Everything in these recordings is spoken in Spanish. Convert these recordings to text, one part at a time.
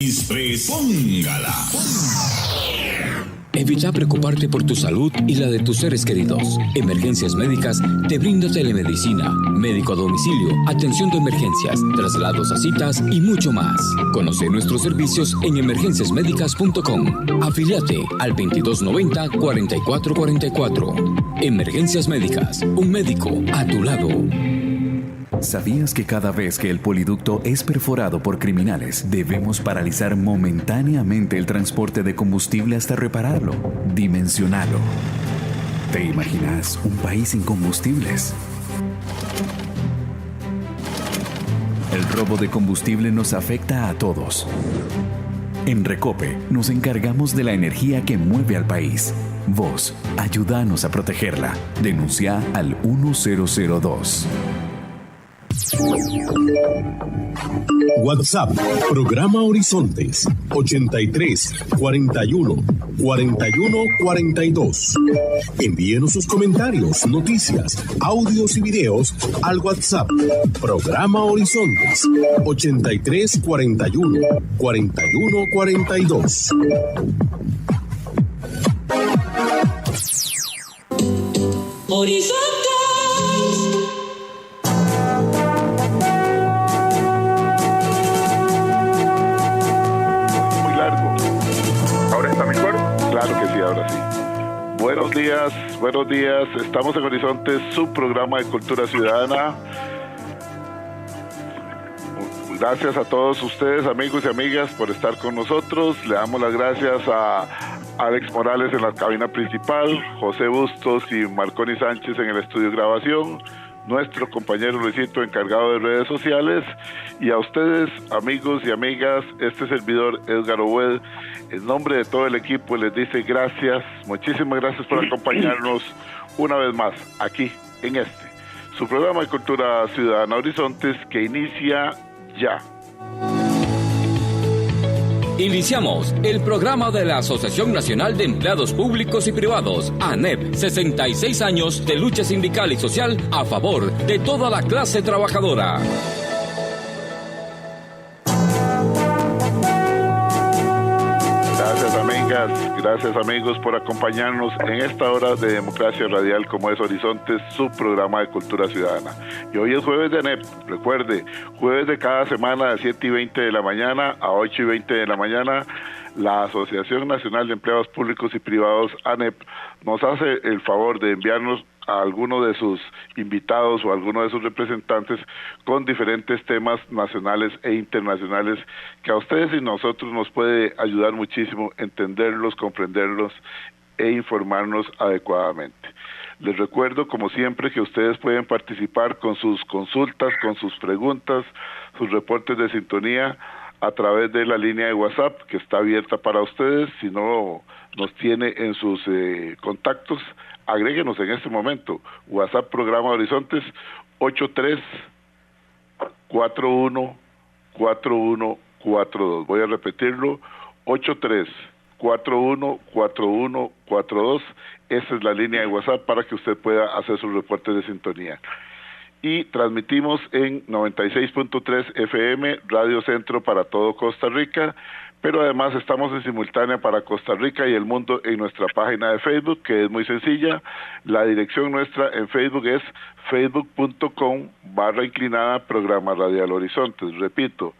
Póngala. Evita preocuparte por tu salud y la de tus seres queridos. Emergencias Médicas te brinda telemedicina, médico a domicilio, atención de emergencias, traslados a citas y mucho más. Conoce nuestros servicios en emergenciasmedicas.com. Afíliate al 2290-4444. Emergencias Médicas, un médico a tu lado. ¿Sabías que cada vez que el poliducto es perforado por criminales, debemos paralizar momentáneamente el transporte de combustible hasta repararlo? Dimensionalo. ¿Te imaginas un país sin combustibles? El robo de combustible nos afecta a todos. En Recope nos encargamos de la energía que mueve al país. Vos, ayúdanos a protegerla. Denuncia al 1002. WhatsApp, programa Horizontes, 83 41 41 42. Envíenos sus comentarios, noticias, audios y videos al WhatsApp, programa Horizontes, 83 41 41 42. Horizontes. Buenos días, estamos en Horizontes, su programa de cultura ciudadana. Gracias a todos ustedes, amigos y amigas, por estar con nosotros. Le damos las gracias a Alex Morales en la cabina principal, José Bustos y Marconi Sánchez en el estudio de grabación, nuestro compañero Luisito encargado de redes sociales, y a ustedes, amigos y amigas, este servidor Edgar Obed, en nombre de todo el equipo les dice gracias, muchísimas gracias por acompañarnos una vez más aquí en su programa de cultura ciudadana Horizontes, que inicia ya. Iniciamos el programa de la Asociación Nacional de Empleados Públicos y Privados, ANEP, 66 años de lucha sindical y social a favor de toda la clase trabajadora. Gracias, amigas, gracias, amigos, por acompañarnos en esta hora de democracia radial como es Horizontes, su programa de cultura ciudadana. Y hoy es jueves de ANEP, recuerde, jueves de cada semana de 7:20 de la mañana a 8:20 de la mañana, la Asociación Nacional de Empleados Públicos y Privados, ANEP, nos hace el favor de enviarnos a alguno de sus invitados o a alguno de sus representantes con diferentes temas nacionales e internacionales que a ustedes y nosotros nos puede ayudar muchísimo entenderlos, comprenderlos e informarnos adecuadamente. Les recuerdo, como siempre, que ustedes pueden participar con sus consultas, con sus preguntas, sus reportes de sintonía a través de la línea de WhatsApp que está abierta para ustedes. Si no nos tiene en sus contactos, agréguenos en este momento. WhatsApp Programa Horizontes 83-41-4142. Voy a repetirlo, 83-41-4142. Esa es la línea de WhatsApp para que usted pueda hacer sus reportes de sintonía. Y transmitimos en 96.3 FM, Radio Centro para todo Costa Rica, pero además estamos en simultánea para Costa Rica y el mundo en nuestra página de Facebook, que es muy sencilla. La dirección nuestra en Facebook es facebook.com/Programa Radial Horizontes. Repito,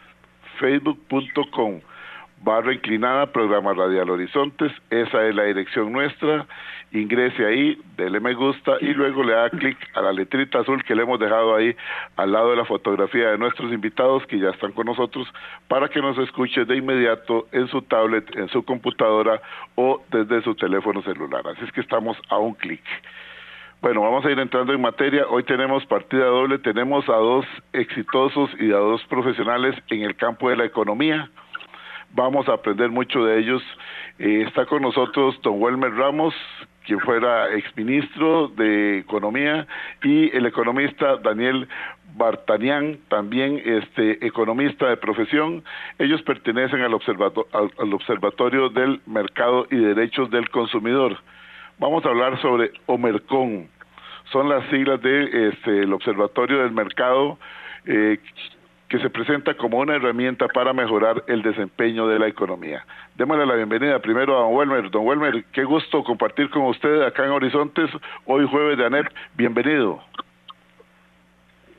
facebook.com/Programa Radial Horizontes. Esa es la dirección nuestra. Ingrese ahí, dele me gusta y luego le da clic a la letrita azul que le hemos dejado ahí al lado de la fotografía de nuestros invitados que ya están con nosotros, para que nos escuche de inmediato en su tablet, en su computadora o desde su teléfono celular. Así es que estamos a un clic. Bueno, vamos a ir entrando en materia. Hoy tenemos partida doble, tenemos a dos exitosos y a dos profesionales en el campo de la economía. Vamos a aprender mucho de ellos. Está con nosotros don Welmer Ramos, quien fuera exministro de Economía, y el economista Daniel Bartanian, también economista de profesión. Ellos pertenecen al Observatorio del Mercado y Derechos del Consumidor. Vamos a hablar sobre OMERCON. Son las siglas de el Observatorio del Mercado, que se presenta como una herramienta para mejorar el desempeño de la economía. Démosle la bienvenida primero a don Welmer. Don Welmer, qué gusto compartir con usted acá en Horizontes, hoy jueves de ANEP. Bienvenido.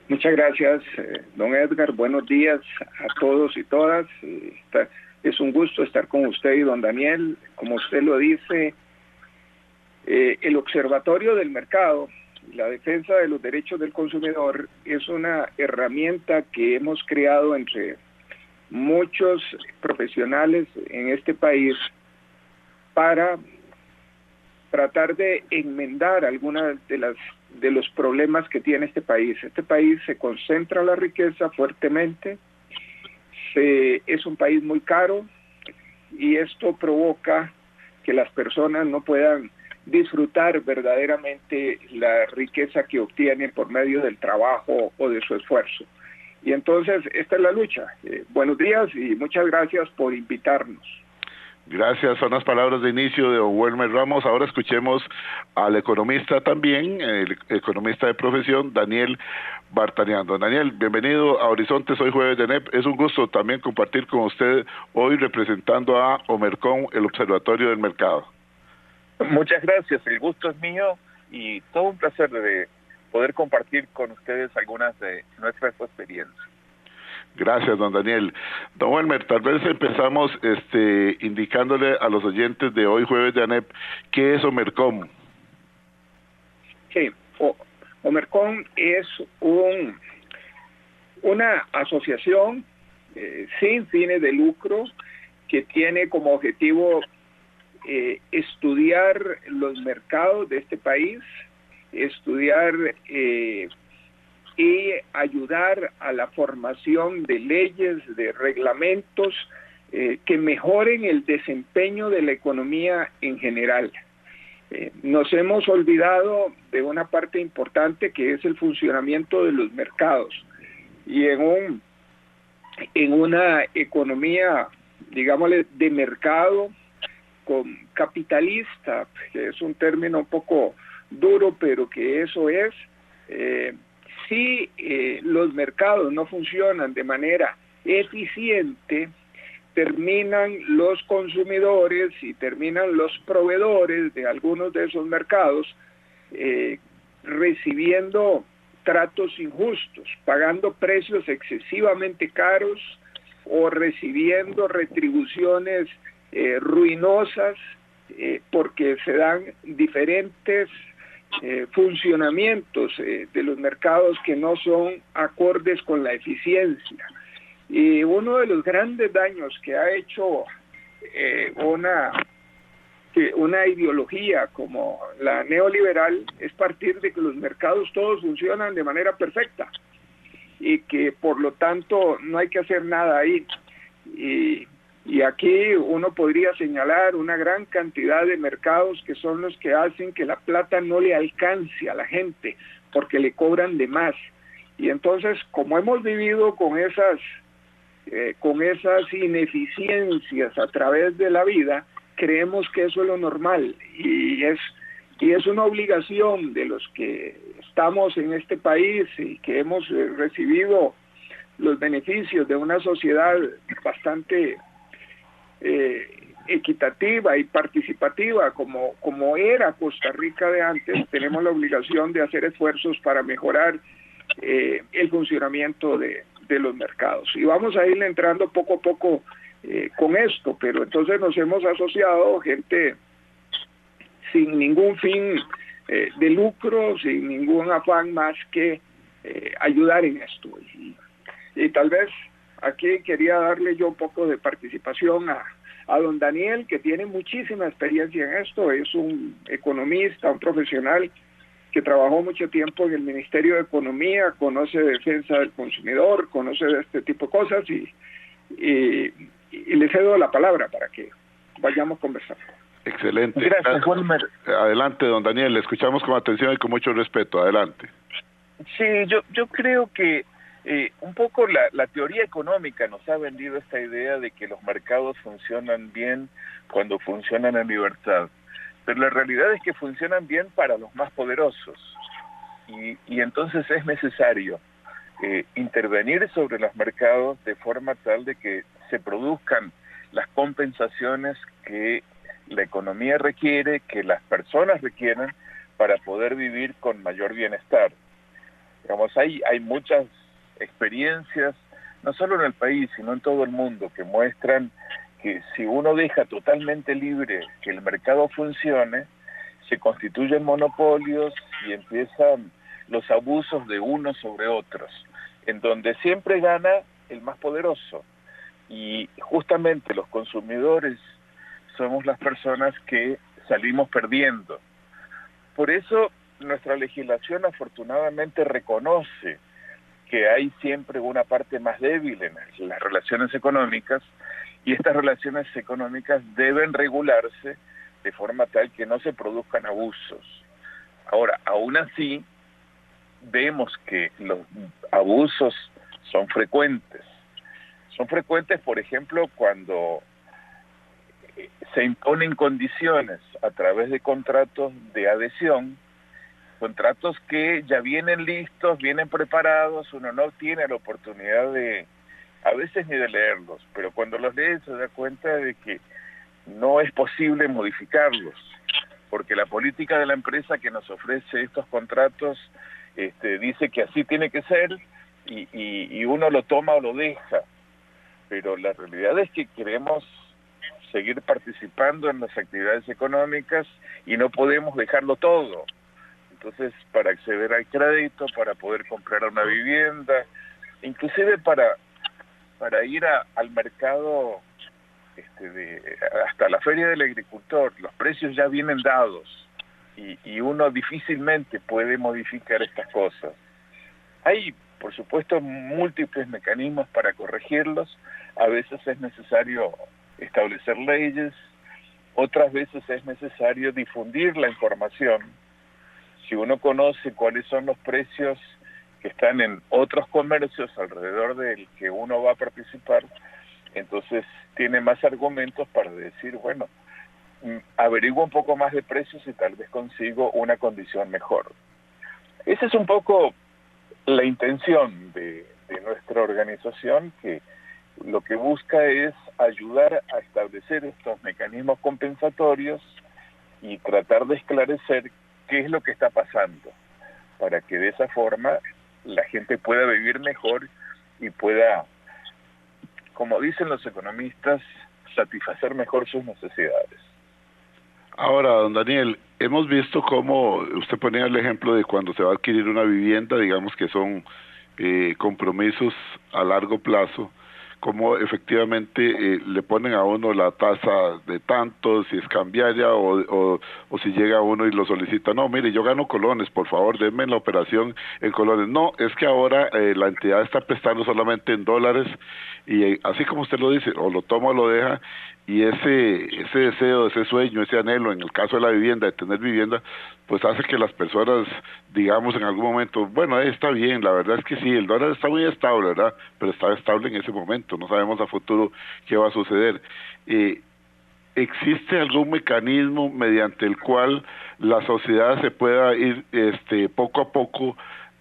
Muchas gracias, don Edgar. Buenos días a todos y todas. Es un gusto estar con usted y don Daniel. Como usted lo dice, el Observatorio del Mercado y la defensa de los derechos del consumidor es una herramienta que hemos creado entre muchos profesionales en este país para tratar de enmendar algunas de los problemas que tiene este país. Este país se concentra la riqueza fuertemente, es un país muy caro y esto provoca que las personas no puedan disfrutar verdaderamente la riqueza que obtienen por medio del trabajo o de su esfuerzo. Y entonces esta es la lucha. Buenos días y muchas gracias por invitarnos. Gracias, son las palabras de inicio de don Welmer Ramos. Ahora escuchemos al economista también, el economista de profesión, Daniel Vartanian. Don Daniel, bienvenido a Horizontes, hoy jueves de ANEP. Es un gusto también compartir con usted hoy representando a Omercom, el Observatorio del Mercado. Muchas gracias, el gusto es mío y todo un placer de poder compartir con ustedes algunas de nuestras experiencias. Gracias, don Daniel. Don Welmer, tal vez empezamos indicándole a los oyentes de hoy jueves de ANEP qué es Omercom. Sí, Omercom es una asociación sin fines de lucro que tiene como objetivo estudiar los mercados de este país, estudiar y ayudar a la formación de leyes, de reglamentos que mejoren el desempeño de la economía en general. Nos hemos olvidado de una parte importante que es el funcionamiento de los mercados. Y en una economía, digámosle, de mercado, con capitalista, que es un término un poco duro, pero que eso es, si los mercados no funcionan de manera eficiente, terminan los consumidores y terminan los proveedores de algunos de esos mercados recibiendo tratos injustos, pagando precios excesivamente caros o recibiendo retribuciones ruinosas porque se dan diferentes funcionamientos de los mercados que no son acordes con la eficiencia. Y uno de los grandes daños que ha hecho una ideología como la neoliberal es partir de que los mercados todos funcionan de manera perfecta y que por lo tanto no hay que hacer nada ahí. Y aquí uno podría señalar una gran cantidad de mercados que son los que hacen que la plata no le alcance a la gente porque le cobran de más. Y entonces, como hemos vivido con esas ineficiencias a través de la vida, creemos que eso es lo normal y es una obligación de los que estamos en este país y que hemos recibido los beneficios de una sociedad bastante equitativa y participativa como era Costa Rica de antes. Tenemos la obligación de hacer esfuerzos para mejorar el funcionamiento de los mercados y vamos a ir entrando poco a poco con esto, pero entonces nos hemos asociado gente sin ningún fin de lucro, sin ningún afán más que ayudar en esto y tal vez aquí quería darle yo un poco de participación a don Daniel, que tiene muchísima experiencia en esto, es un economista, un profesional que trabajó mucho tiempo en el Ministerio de Economía, conoce defensa del consumidor, conoce de este tipo de cosas y le cedo la palabra para que vayamos conversando. Excelente. Gracias, Welmer. Adelante, don Daniel, le escuchamos con atención y con mucho respeto. Adelante. Sí, yo creo que un poco la teoría económica nos ha vendido esta idea de que los mercados funcionan bien cuando funcionan en libertad, pero la realidad es que funcionan bien para los más poderosos y entonces es necesario intervenir sobre los mercados de forma tal de que se produzcan las compensaciones que la economía requiere, que las personas requieren para poder vivir con mayor bienestar. Digamos, hay muchas experiencias, no solo en el país, sino en todo el mundo, que muestran que si uno deja totalmente libre que el mercado funcione, se constituyen monopolios y empiezan los abusos de unos sobre otros, en donde siempre gana el más poderoso. Y justamente los consumidores somos las personas que salimos perdiendo. Por eso nuestra legislación afortunadamente reconoce que hay siempre una parte más débil en las relaciones económicas, y estas relaciones económicas deben regularse de forma tal que no se produzcan abusos. Ahora, aún así, vemos que los abusos son frecuentes. Son frecuentes, por ejemplo, cuando se imponen condiciones a través de contratos de adhesión, contratos que ya vienen listos, vienen preparados, uno no tiene la oportunidad a veces ni de leerlos, pero cuando los lee se da cuenta de que no es posible modificarlos, porque la política de la empresa que nos ofrece estos contratos dice que así tiene que ser y uno lo toma o lo deja, pero la realidad es que queremos seguir participando en las actividades económicas y no podemos dejarlo todo. Entonces, para acceder al crédito, para poder comprar una vivienda, inclusive para ir al mercado, hasta la feria del agricultor, los precios ya vienen dados y uno difícilmente puede modificar estas cosas. Hay, por supuesto, múltiples mecanismos para corregirlos. A veces es necesario establecer leyes, otras veces es necesario difundir la información. Si uno conoce cuáles son los precios que están en otros comercios alrededor del que uno va a participar, entonces tiene más argumentos para decir, bueno, averiguo un poco más de precios y tal vez consigo una condición mejor. Esa es un poco la intención de nuestra organización, que lo que busca es ayudar a establecer estos mecanismos compensatorios y tratar de esclarecer qué es lo que está pasando, para que de esa forma la gente pueda vivir mejor y pueda, como dicen los economistas, satisfacer mejor sus necesidades. Ahora, don Daniel, hemos visto cómo usted ponía el ejemplo de cuando se va a adquirir una vivienda, digamos que son compromisos a largo plazo, como efectivamente le ponen a uno la tasa de tanto, si es cambiaria o si llega uno y lo solicita, no, mire, yo gano colones, por favor, denme la operación en colones. No, es que ahora la entidad está prestando solamente en dólares y así como usted lo dice, o lo toma o lo deja, y ese deseo, ese sueño, ese anhelo, en el caso de la vivienda, de tener vivienda, pues hace que las personas, digamos en algún momento, bueno, está bien, la verdad es que sí, el dólar está muy estable, ¿verdad? Pero está estable en ese momento, no sabemos a futuro qué va a suceder. ¿Existe algún mecanismo mediante el cual la sociedad se pueda ir poco a poco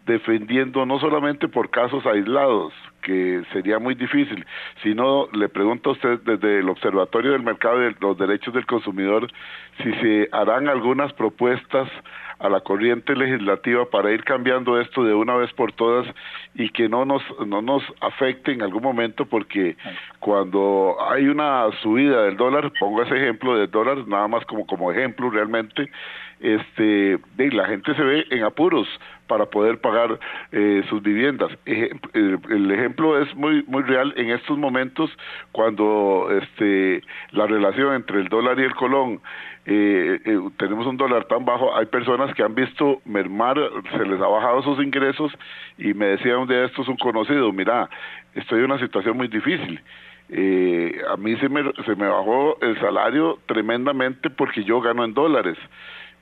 defendiendo, no solamente por casos aislados, que sería muy difícil, sino, le pregunto a usted desde el Observatorio del Mercado de los Derechos del Consumidor, si se harán algunas propuestas a la corriente legislativa para ir cambiando esto de una vez por todas y que no nos afecte en algún momento, porque cuando hay una subida del dólar, pongo ese ejemplo del dólar nada más como ejemplo realmente, la gente se ve en apuros para poder pagar sus viviendas. El ejemplo es muy real en estos momentos, cuando la relación entre el dólar y el colón, tenemos un dólar tan bajo, hay personas que han visto mermar, se les ha bajado sus ingresos, y me decía un día esto es un conocido, mira, estoy en una situación muy difícil. A mí se me bajó el salario tremendamente porque yo gano en dólares.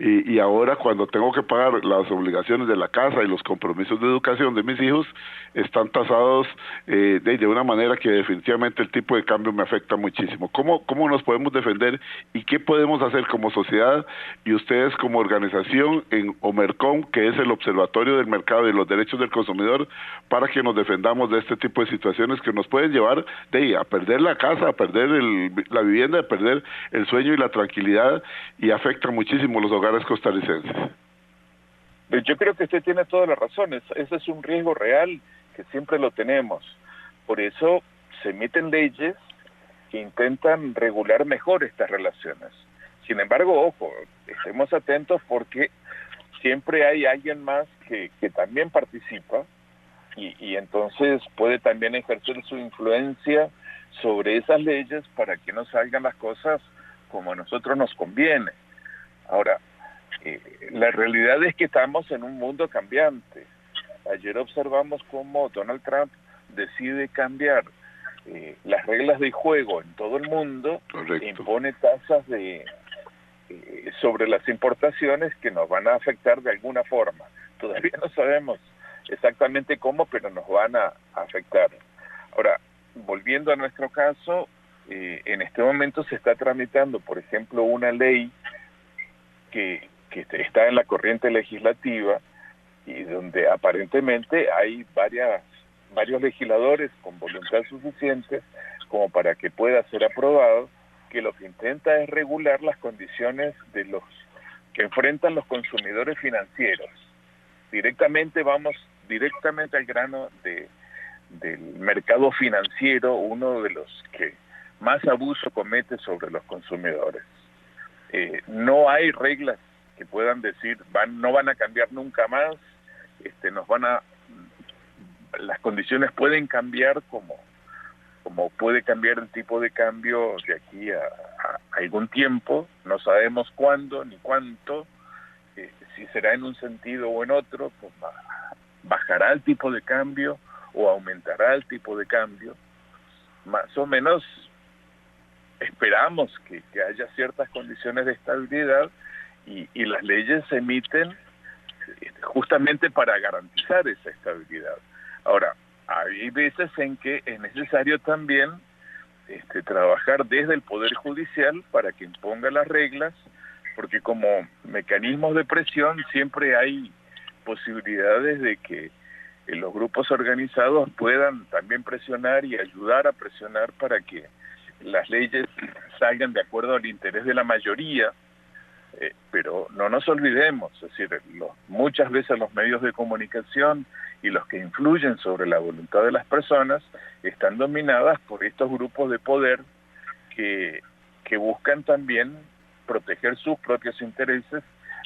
y ahora cuando tengo que pagar las obligaciones de la casa y los compromisos de educación de mis hijos, están tasados de una manera que definitivamente el tipo de cambio me afecta muchísimo. ¿Cómo nos podemos defender y qué podemos hacer como sociedad y ustedes como organización en Omercom, que es el Observatorio del Mercado y los Derechos del Consumidor, para que nos defendamos de este tipo de situaciones que nos pueden llevar a perder la casa, a perder la vivienda, a perder el sueño y la tranquilidad, y afecta muchísimo los hogares costarricenses? Yo creo que usted tiene todas las razones. Ese es un riesgo real que siempre lo tenemos. Por eso se emiten leyes que intentan regular mejor estas relaciones. Sin embargo, ojo, estemos atentos porque siempre hay alguien más que también participa y entonces puede también ejercer su influencia sobre esas leyes para que no salgan las cosas como a nosotros nos conviene. Ahora, la realidad es que estamos en un mundo cambiante. Ayer observamos cómo Donald Trump decide cambiar las reglas de juego en todo el mundo. Correcto. E impone tasas sobre las importaciones que nos van a afectar de alguna forma. Todavía no sabemos exactamente cómo, pero nos van a afectar. Ahora, volviendo a nuestro caso, en este momento se está tramitando, por ejemplo, una ley que está en la corriente legislativa y donde aparentemente hay varios legisladores con voluntad suficiente como para que pueda ser aprobado, que lo que intenta es regular las condiciones de los que enfrentan los consumidores financieros. Vamos directamente al grano del mercado financiero, uno de los que más abuso comete sobre los consumidores. No hay reglas que puedan decir no van a cambiar nunca más, las condiciones pueden cambiar como puede cambiar el tipo de cambio de aquí a algún tiempo, no sabemos cuándo ni cuánto, si será en un sentido o en otro, pues bajará el tipo de cambio o aumentará el tipo de cambio. Más o menos esperamos que haya ciertas condiciones de estabilidad y las leyes se emiten justamente para garantizar esa estabilidad. Ahora, hay veces en que es necesario también trabajar desde el Poder Judicial para que imponga las reglas, porque como mecanismos de presión siempre hay posibilidades de que los grupos organizados puedan también presionar y ayudar a presionar para que las leyes salgan de acuerdo al interés de la mayoría, pero no nos olvidemos, es decir, muchas veces los medios de comunicación y los que influyen sobre la voluntad de las personas están dominadas por estos grupos de poder que buscan también proteger sus propios intereses,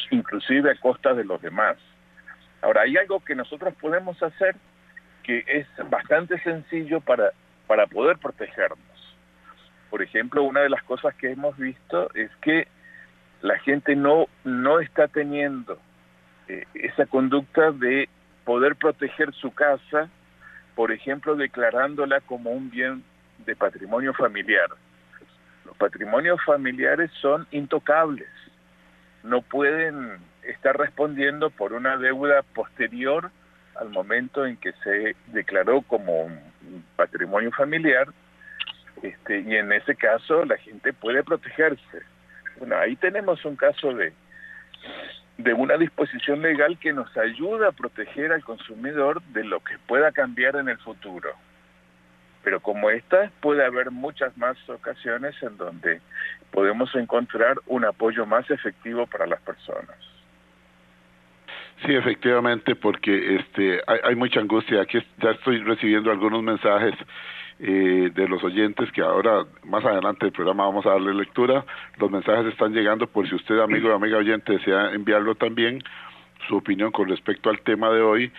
inclusive a costa de los demás. Ahora, hay algo que nosotros podemos hacer que es bastante sencillo para poder protegernos. Por ejemplo, una de las cosas que hemos visto es que la gente no está teniendo esa conducta de poder proteger su casa, por ejemplo, declarándola como un bien de patrimonio familiar. Los patrimonios familiares son intocables, no pueden estar respondiendo por una deuda posterior al momento en que se declaró como un patrimonio familiar, y en ese caso la gente puede protegerse. Bueno, ahí tenemos un caso de una disposición legal que nos ayuda a proteger al consumidor de lo que pueda cambiar en el futuro. Pero como esta, puede haber muchas más ocasiones en donde podemos encontrar un apoyo más efectivo para las personas. Sí, efectivamente, porque hay mucha angustia. Aquí ya estoy recibiendo algunos mensajes de los oyentes que ahora, más adelante del programa, vamos a darle lectura. Los mensajes están llegando por si usted, amigo o amiga oyente, desea enviarlo también, su opinión con respecto al tema de hoy,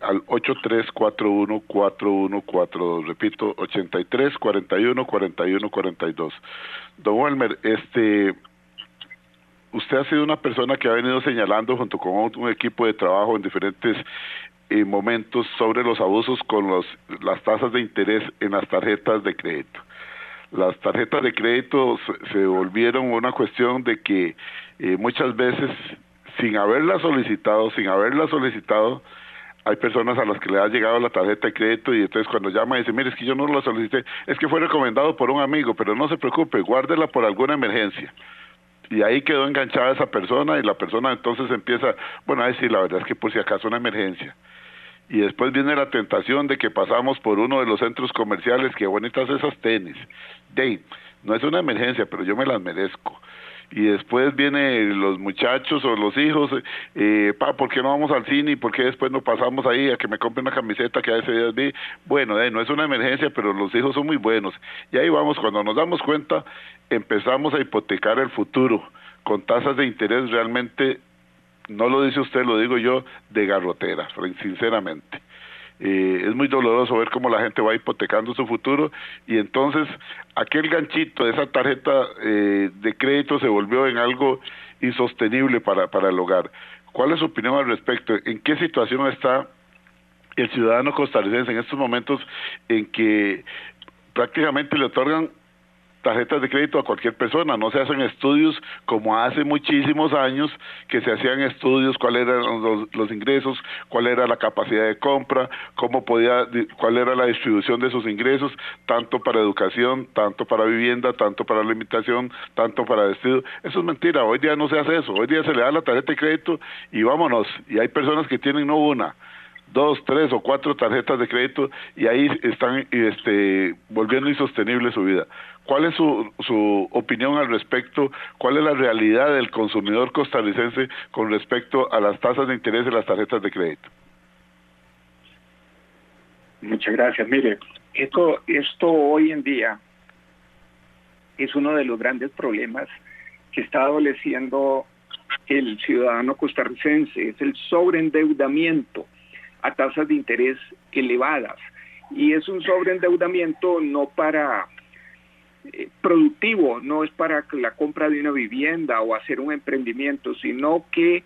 al 83414142. Repito, 83414142. Don Welmer, usted ha sido una persona que ha venido señalando junto con un equipo de trabajo en diferentes momentos sobre los abusos con las tasas de interés en las tarjetas de crédito. Las tarjetas de crédito se volvieron una cuestión de que muchas veces sin haberla solicitado, hay personas a las que le ha llegado la tarjeta de crédito y entonces cuando llama y dice, mire, es que yo no la solicité, es que fue recomendado por un amigo, pero no se preocupe, guárdela por alguna emergencia. Y ahí quedó enganchada esa persona y la persona entonces empieza, bueno, a decir, la verdad es que por si acaso una emergencia. Y después viene la tentación de que pasamos por uno de los centros comerciales, que bonitas esas tenis. No es una emergencia, pero yo me las merezco. Y después vienen los muchachos o los hijos, ¿por qué no vamos al cine? ¿Y por qué después no pasamos ahí a que me compre una camiseta que a ese día vi? Bueno, no es una emergencia, pero los hijos son muy buenos. Y ahí vamos, cuando nos damos cuenta, empezamos a hipotecar el futuro con tasas de interés realmente, no lo dice usted, lo digo yo, de garrotera, sinceramente. Es muy doloroso ver cómo la gente va hipotecando su futuro y entonces aquel ganchito de esa tarjeta de crédito se volvió en algo insostenible para el hogar. ¿Cuál es su opinión al respecto? ¿En qué situación está el ciudadano costarricense en estos momentos en que prácticamente le otorgan tarjetas de crédito a cualquier persona? No se hacen estudios como hace muchísimos años que se hacían estudios, cuáles eran los ingresos, cuál era la capacidad de compra, cuál era la distribución de esos ingresos, tanto para educación, tanto para vivienda, tanto para alimentación, tanto para vestido. Eso es mentira, hoy día no se hace eso, hoy día se le da la tarjeta de crédito y vámonos, y hay personas que tienen no una, 2, 3 o 4 tarjetas de crédito y ahí están volviendo insostenible su vida. ¿Cuál es su opinión al respecto? ¿Cuál es la realidad del consumidor costarricense con respecto a las tasas de interés de las tarjetas de crédito? Muchas gracias. Mire, esto hoy en día es uno de los grandes problemas que está adoleciendo el ciudadano costarricense, es el sobreendeudamiento a tasas de interés elevadas. Y es un sobreendeudamiento no para productivo, no es para la compra de una vivienda o hacer un emprendimiento, sino que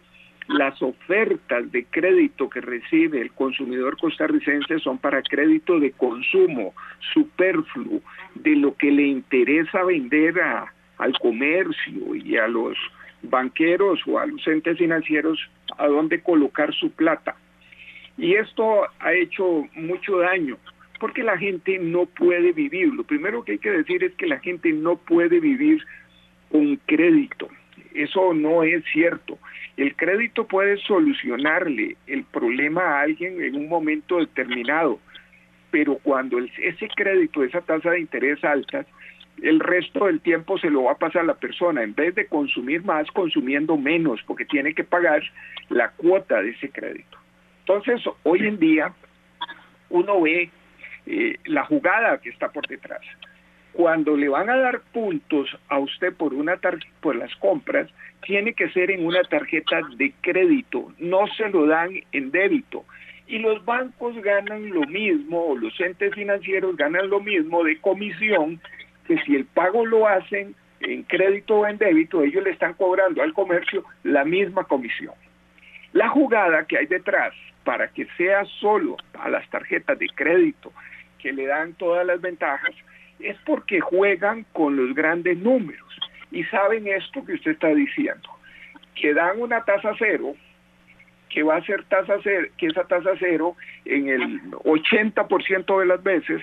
las ofertas de crédito que recibe el consumidor costarricense son para crédito de consumo superfluo, de lo que le interesa vender al comercio y a los banqueros o a los entes financieros a dónde colocar su plata. Y esto ha hecho mucho daño, porque la gente no puede vivir. Lo primero que hay que decir es que la gente no puede vivir con crédito. Eso no es cierto. El crédito puede solucionarle el problema a alguien en un momento determinado, pero cuando ese crédito, esa tasa de interés alta, el resto del tiempo se lo va a pasar a la persona. En vez de consumir más, consumiendo menos, porque tiene que pagar la cuota de ese crédito. Entonces, hoy en día, uno ve la jugada que está por detrás. Cuando le van a dar puntos a usted por las compras, tiene que ser en una tarjeta de crédito, no se lo dan en débito. Y los bancos ganan lo mismo, o los entes financieros ganan lo mismo de comisión, que si el pago lo hacen en crédito o en débito, ellos le están cobrando al comercio la misma comisión. La jugada que hay detrás para que sea solo a las tarjetas de crédito que le dan todas las ventajas es porque juegan con los grandes números y saben esto que usted está diciendo, que dan una tasa cero, que va a ser tasa cero, que esa tasa cero en el 80% de las veces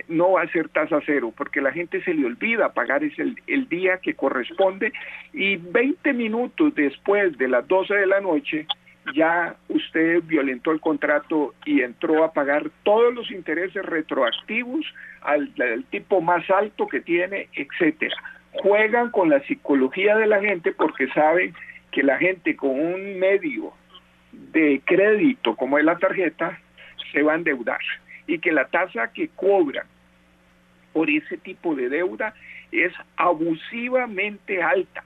no va a ser tasa cero, porque la gente se le olvida pagar el día que corresponde y 20 minutos después de las 12 de la noche ya usted violentó el contrato y entró a pagar todos los intereses retroactivos al tipo más alto que tiene, etcétera. Juegan con la psicología de la gente porque saben que la gente con un medio de crédito como es la tarjeta se va a endeudar y que la tasa que cobran por ese tipo de deuda es abusivamente alta,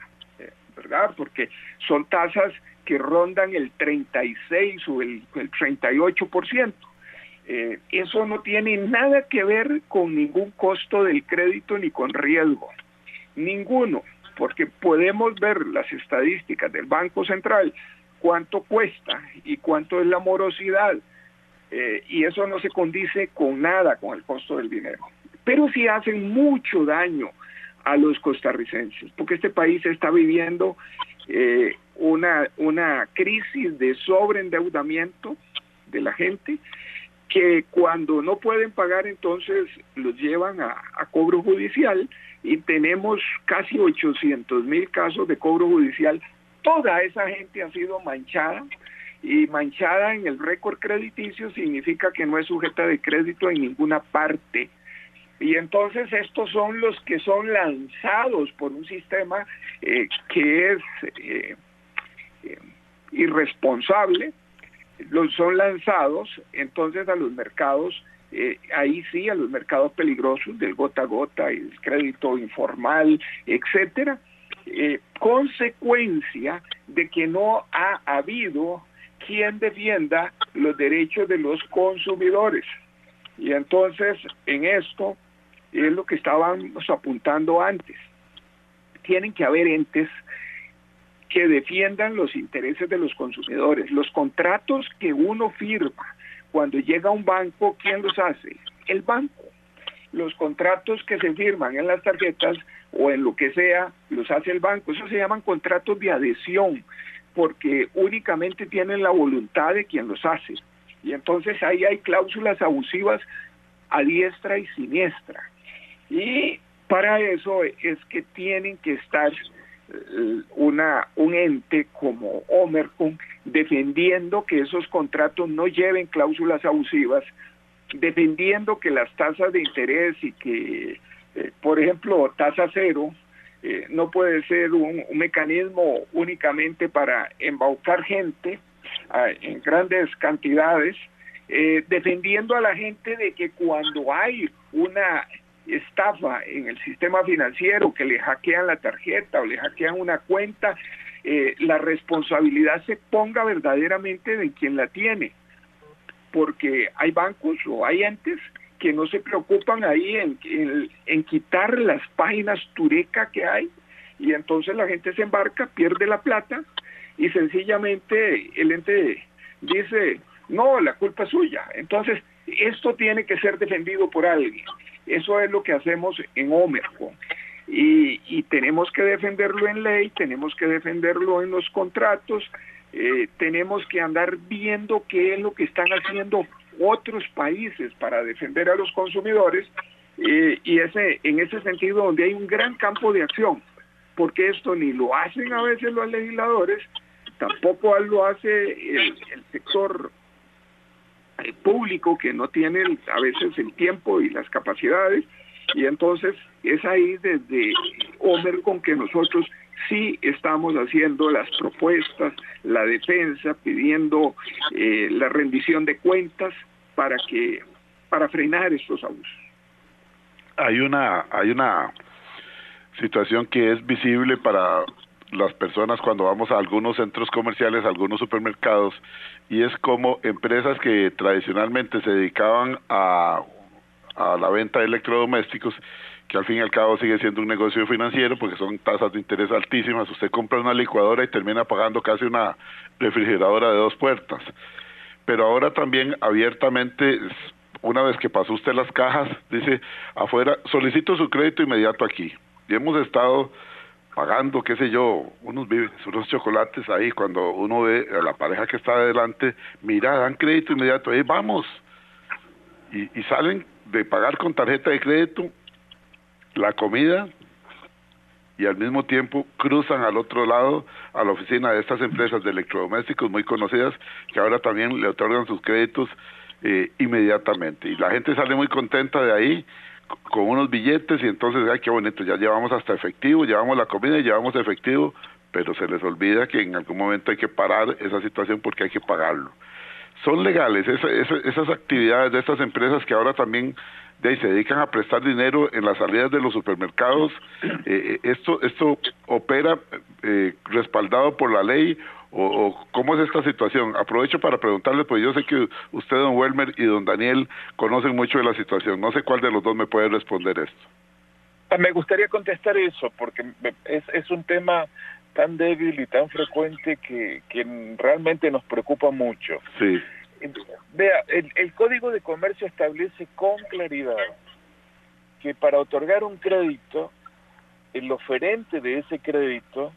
¿verdad? Porque son tasas que rondan el 36 o el 38%. Eso no tiene nada que ver con ningún costo del crédito ni con riesgo. Ninguno, porque podemos ver las estadísticas del Banco Central, cuánto cuesta y cuánto es la morosidad, y eso no se condice con nada con el costo del dinero. Pero sí hacen mucho daño a los costarricenses, porque este país está viviendo una crisis de sobreendeudamiento de la gente, que cuando no pueden pagar entonces los llevan a cobro judicial, y tenemos casi 800,000 casos de cobro judicial. Toda esa gente ha sido manchada, y manchada en el récord crediticio significa que no es sujeta de crédito en ninguna parte. Y entonces estos son los que son lanzados por un sistema que es irresponsable. Son lanzados entonces a los mercados, ahí sí, a los mercados peligrosos del gota a gota, el crédito informal, etcétera, consecuencia de que no ha habido quien defienda los derechos de los consumidores. Y entonces en esto es lo que estábamos apuntando antes. Tienen que haber entes que defiendan los intereses de los consumidores. Los contratos que uno firma cuando llega a un banco, ¿quién los hace? El banco. Los contratos que se firman en las tarjetas o en lo que sea, los hace el banco. Eso se llaman contratos de adhesión, porque únicamente tienen la voluntad de quien los hace. Y entonces ahí hay cláusulas abusivas a diestra y siniestra. Y para eso es que tienen que estar un ente como Omercon defendiendo que esos contratos no lleven cláusulas abusivas, defendiendo que las tasas de interés y que, por ejemplo, tasa cero no puede ser un mecanismo únicamente para embaucar gente en grandes cantidades, defendiendo a la gente de que cuando hay una estafa en el sistema financiero, que le hackean la tarjeta o le hackean una cuenta, la responsabilidad se ponga verdaderamente de quien la tiene, porque hay bancos o hay entes que no se preocupan ahí en quitar las páginas Tureca que hay, y entonces la gente se embarca, pierde la plata, y sencillamente el ente dice, no, la culpa es suya. Entonces esto tiene que ser defendido por alguien. Eso es lo que hacemos en Omercon, y tenemos que defenderlo en ley, tenemos que defenderlo en los contratos, tenemos que andar viendo qué es lo que están haciendo otros países para defender a los consumidores, y en ese sentido donde hay un gran campo de acción, porque esto ni lo hacen a veces los legisladores, tampoco lo hace el sector público, que no tiene a veces el tiempo y las capacidades, y entonces es ahí desde Omercon que nosotros sí estamos haciendo las propuestas, la defensa, pidiendo la rendición de cuentas para frenar estos abusos. Hay una situación que es visible para las personas cuando vamos a algunos centros comerciales, a algunos supermercados, y es como empresas que tradicionalmente se dedicaban a la venta de electrodomésticos, que al fin y al cabo sigue siendo un negocio financiero porque son tasas de interés altísimas. Usted compra una licuadora y termina pagando casi una refrigeradora de 2 puertas. Pero ahora también abiertamente, una vez que pasó usted las cajas, dice afuera, solicito su crédito inmediato aquí. Y hemos estado pagando, qué sé yo, unos víveres, unos chocolates ahí, cuando uno ve a la pareja que está adelante, mira, dan crédito inmediato, ahí vamos. Y salen de pagar con tarjeta de crédito la comida, y al mismo tiempo cruzan al otro lado a la oficina de estas empresas de electrodomésticos muy conocidas, que ahora también le otorgan sus créditos inmediatamente, y la gente sale muy contenta de ahí con unos billetes, y entonces, ay, qué bonito, ya llevamos hasta efectivo, llevamos la comida y llevamos efectivo, pero se les olvida que en algún momento hay que parar esa situación porque hay que pagarlo. Son legales esas actividades de estas empresas que ahora también se dedican a prestar dinero en las salidas de los supermercados. Esto opera respaldado por la ley, o ¿cómo es esta situación? Aprovecho para preguntarle, pues yo sé que usted, don Welmer, y don Daniel conocen mucho de la situación. No sé cuál de los dos me puede responder esto. Me gustaría contestar eso, porque es un tema tan débil y tan frecuente que realmente nos preocupa mucho. Sí. Vea, el Código de Comercio establece con claridad que para otorgar un crédito, el oferente de ese crédito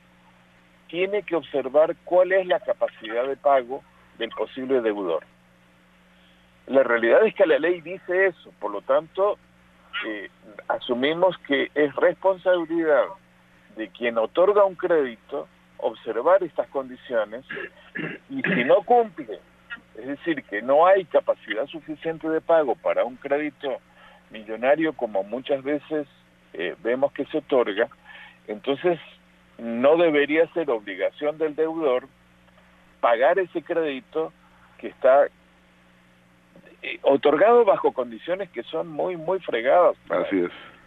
tiene que observar cuál es la capacidad de pago del posible deudor. La realidad es que la ley dice eso, por lo tanto, asumimos que es responsabilidad de quien otorga un crédito observar estas condiciones, y si no cumple, es decir, que no hay capacidad suficiente de pago para un crédito millonario como muchas veces vemos que se otorga, entonces no debería ser obligación del deudor pagar ese crédito que está otorgado bajo condiciones que son muy fregadas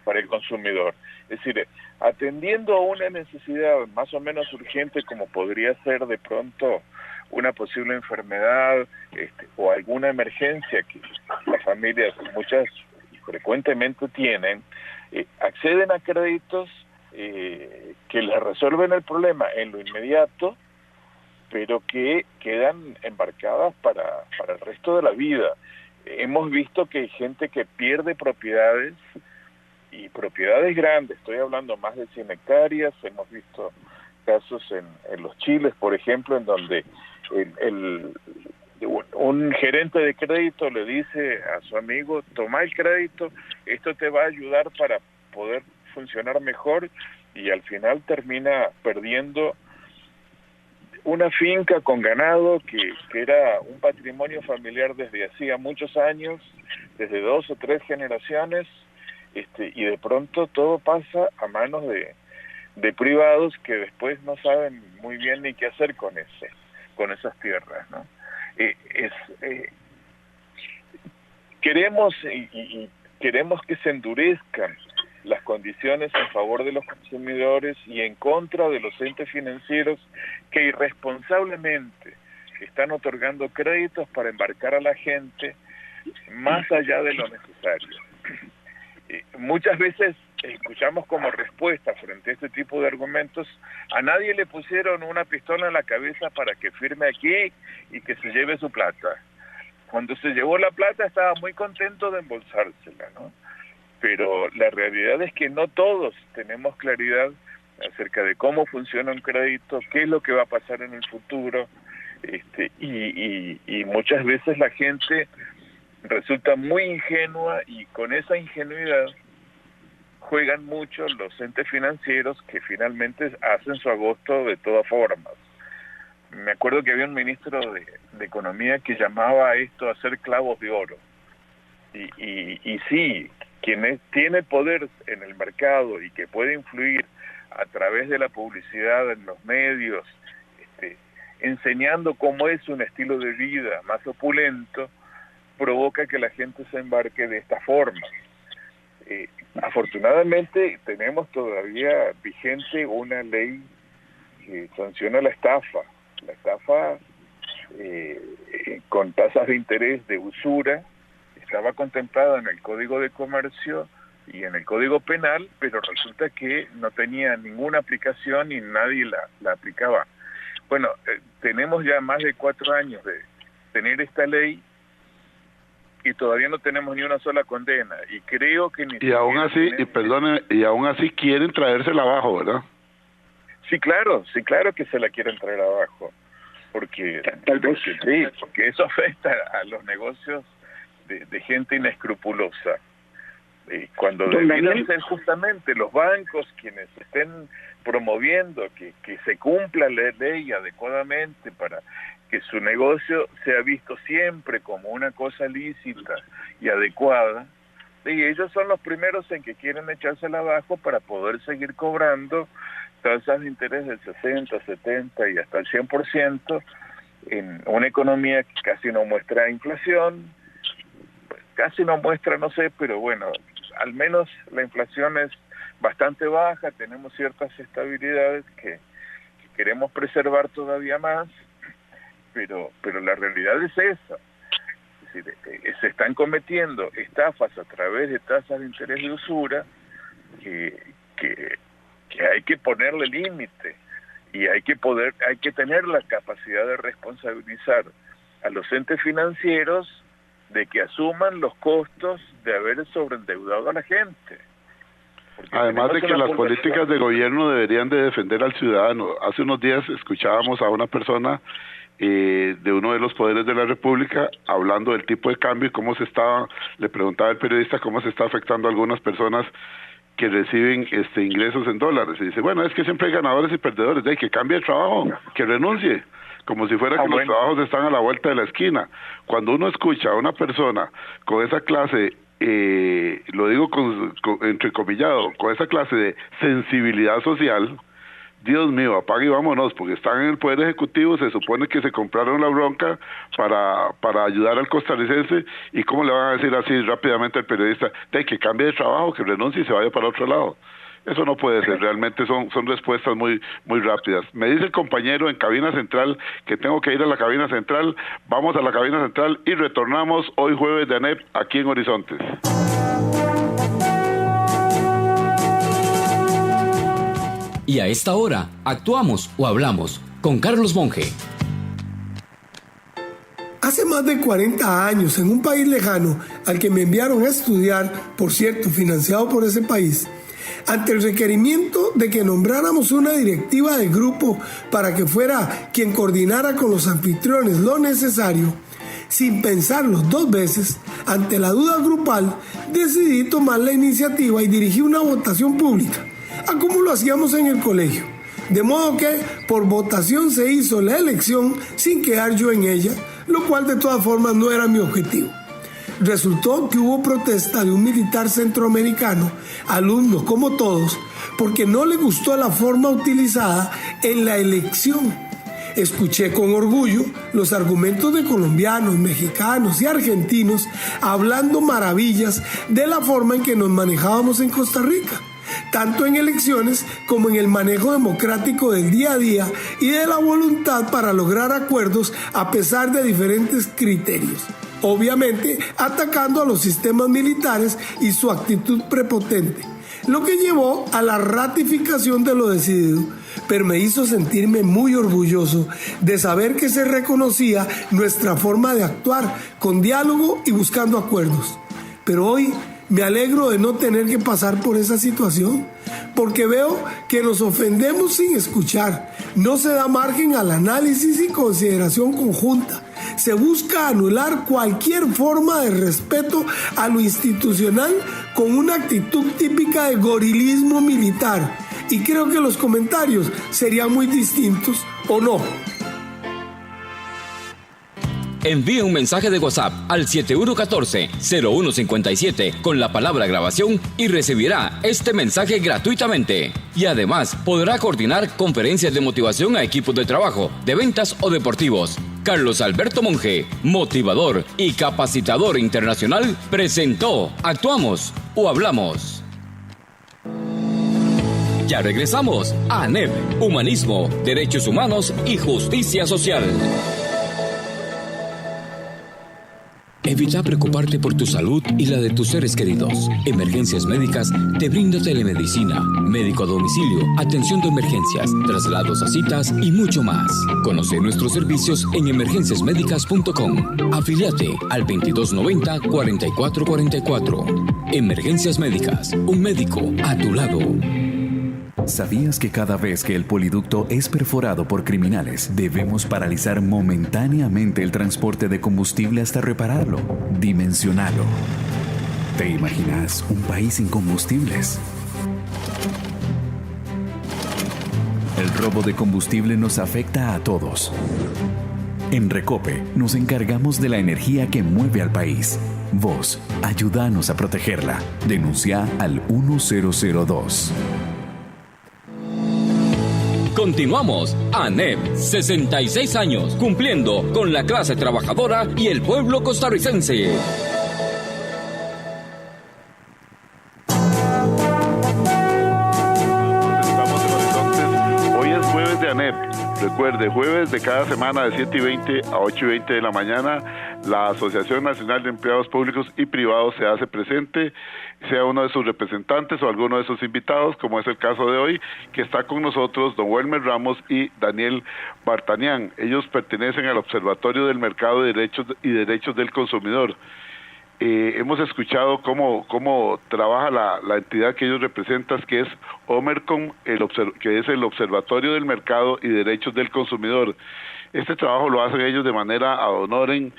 para el consumidor. Es decir, atendiendo a una necesidad más o menos urgente como podría ser de pronto una posible enfermedad o alguna emergencia que las familias muchas frecuentemente tienen, acceden a créditos que les resuelven el problema en lo inmediato, pero que quedan embarcadas para el resto de la vida. Hemos visto que hay gente que pierde propiedades, y propiedades grandes, estoy hablando más de 100 hectáreas, hemos visto casos en los Chiles, por ejemplo, en donde un gerente de crédito le dice a su amigo, toma el crédito, esto te va a ayudar para poder funcionar mejor, y al final termina perdiendo una finca con ganado que era un patrimonio familiar desde hacía muchos años, desde 2 o 3 generaciones, y de pronto todo pasa a manos de privados que después no saben muy bien ni qué hacer con esas tierras, ¿no? Queremos que se endurezcan las condiciones en favor de los consumidores y en contra de los entes financieros que irresponsablemente están otorgando créditos para embarcar a la gente más allá de lo necesario. Muchas veces escuchamos como respuesta frente a este tipo de argumentos, a nadie le pusieron una pistola en la cabeza para que firme aquí y que se lleve su plata. Cuando se llevó la plata estaba muy contento de embolsársela, ¿no? Pero la realidad es que no todos tenemos claridad acerca de cómo funciona un crédito, qué es lo que va a pasar en el futuro, y muchas veces la gente resulta muy ingenua, y con esa ingenuidad juegan mucho los entes financieros que finalmente hacen su agosto de todas formas. Me acuerdo que había un ministro de Economía que llamaba a esto hacer clavos de oro. Y sí, quien tiene poder en el mercado y que puede influir a través de la publicidad en los medios, enseñando cómo es un estilo de vida más opulento, provoca que la gente se embarque de esta forma. Afortunadamente tenemos todavía vigente una ley que sanciona la estafa con tasas de interés de usura. Estaba contemplada en el Código de Comercio y en el Código Penal, pero resulta que no tenía ninguna aplicación y nadie la aplicaba. Bueno, tenemos ya más de 4 años de tener esta ley y todavía no tenemos ni una sola condena, y creo que y aún así quieren traérsela abajo, ¿verdad? Sí, claro que se la quieren traer abajo, porque eso afecta a los negocios de gente inescrupulosa. Cuando debieran ser justamente los bancos quienes estén promoviendo que se cumpla la ley adecuadamente para que su negocio sea visto siempre como una cosa lícita y adecuada, y ellos son los primeros en que quieren echársela abajo para poder seguir cobrando tasas de interés del 60, 70 y hasta el 100% en una economía que casi no muestra inflación, casi no muestra, no sé, pero bueno, al menos la inflación es bastante baja, tenemos ciertas estabilidades que queremos preservar todavía más, pero la realidad es esa. Es decir, se están cometiendo estafas a través de tasas de interés de usura que hay que ponerle límite, y hay que tener la capacidad de responsabilizar a los entes financieros de que asuman los costos de haber sobreendeudado a la gente. Además de que las políticas de gobierno deberían de defender al ciudadano. Hace unos días escuchábamos a una persona de uno de los poderes de la República hablando del tipo de cambio y cómo le preguntaba el periodista cómo se está afectando a algunas personas que reciben ingresos en dólares. Y dice, bueno, es que siempre hay ganadores y perdedores, que cambie de trabajo, que renuncie, como si fuera que los trabajos están a la vuelta de la esquina. Cuando uno escucha a una persona con esa clase, lo digo entrecomillado, con esa clase de sensibilidad social, Dios mío, apague y vámonos, porque están en el Poder Ejecutivo, se supone que se compraron la bronca para ayudar al costarricense, y ¿cómo le van a decir así rápidamente al periodista que cambie de trabajo, que renuncie y se vaya para otro lado? Eso no puede ser, realmente son respuestas muy rápidas. Me dice el compañero en cabina central que tengo que ir a la cabina central. Vamos a la cabina central y retornamos hoy jueves de ANEP aquí en Horizontes. Y a esta hora, actuamos o hablamos con Carlos Monge. Hace más de 40 años, en un país lejano al que me enviaron a estudiar, por cierto, financiado por ese país, ante el requerimiento de que nombráramos una directiva del grupo para que fuera quien coordinara con los anfitriones lo necesario, sin pensarlo 2 veces, ante la duda grupal, decidí tomar la iniciativa y dirigí una votación pública, a como lo hacíamos en el colegio. De modo que por votación se hizo la elección sin quedar yo en ella, lo cual de todas formas no era mi objetivo. Resultó que hubo protesta de un militar centroamericano, alumno como todos, porque no le gustó la forma utilizada en la elección. Escuché con orgullo los argumentos de colombianos, mexicanos y argentinos hablando maravillas de la forma en que nos manejábamos en Costa Rica, tanto en elecciones como en el manejo democrático del día a día y de la voluntad para lograr acuerdos a pesar de diferentes criterios. Obviamente atacando a los sistemas militares y su actitud prepotente, lo que llevó a la ratificación de lo decidido, pero me hizo sentirme muy orgulloso de saber que se reconocía nuestra forma de actuar con diálogo y buscando acuerdos. Pero hoy me alegro de no tener que pasar por esa situación, porque veo que nos ofendemos sin escuchar, no se da margen al análisis y consideración conjunta, se busca anular cualquier forma de respeto a lo institucional con una actitud típica de gorilismo militar, y creo que los comentarios serían muy distintos, ¿o no? Envíe un mensaje de WhatsApp al 7114-0157 con la palabra grabación y recibirá este mensaje gratuitamente. Y además podrá coordinar conferencias de motivación a equipos de trabajo, de ventas o deportivos. Carlos Alberto Monge, motivador y capacitador internacional, presentó Actuamos o Hablamos. Ya regresamos a ANEP, Humanismo, Derechos Humanos y Justicia Social. Evita preocuparte por tu salud y la de tus seres queridos. Emergencias Médicas te brinda telemedicina, médico a domicilio, atención de emergencias, traslados a citas y mucho más. Conoce nuestros servicios en emergenciasmedicas.com. Afíliate al 2290-4444. Emergencias Médicas, un médico a tu lado. ¿Sabías que cada vez que el poliducto es perforado por criminales, debemos paralizar momentáneamente el transporte de combustible hasta repararlo, dimensionarlo? ¿Te imaginas un país sin combustibles? El robo de combustible nos afecta a todos. En Recope nos encargamos de la energía que mueve al país. Vos, ayúdanos a protegerla. Denuncia al 1002. Continuamos. ANEP, 66 años, cumpliendo con la clase trabajadora y el pueblo costarricense. Estamos en Horizontes. Hoy es jueves de ANEP. Recuerde, jueves de cada semana de 7:20 a 8:20 de la mañana, la Asociación Nacional de Empleados Públicos y Privados se hace presente, sea uno de sus representantes o alguno de sus invitados, como es el caso de hoy, que está con nosotros don Welmer Ramos y Daniel Bartanian. Ellos pertenecen al Observatorio del Mercado de Derechos y Derechos del Consumidor. hemos escuchado cómo trabaja la entidad que ellos representan, que es Omercom, que es el Observatorio del Mercado y Derechos del Consumidor. Este trabajo lo hacen ellos de manera ad honorem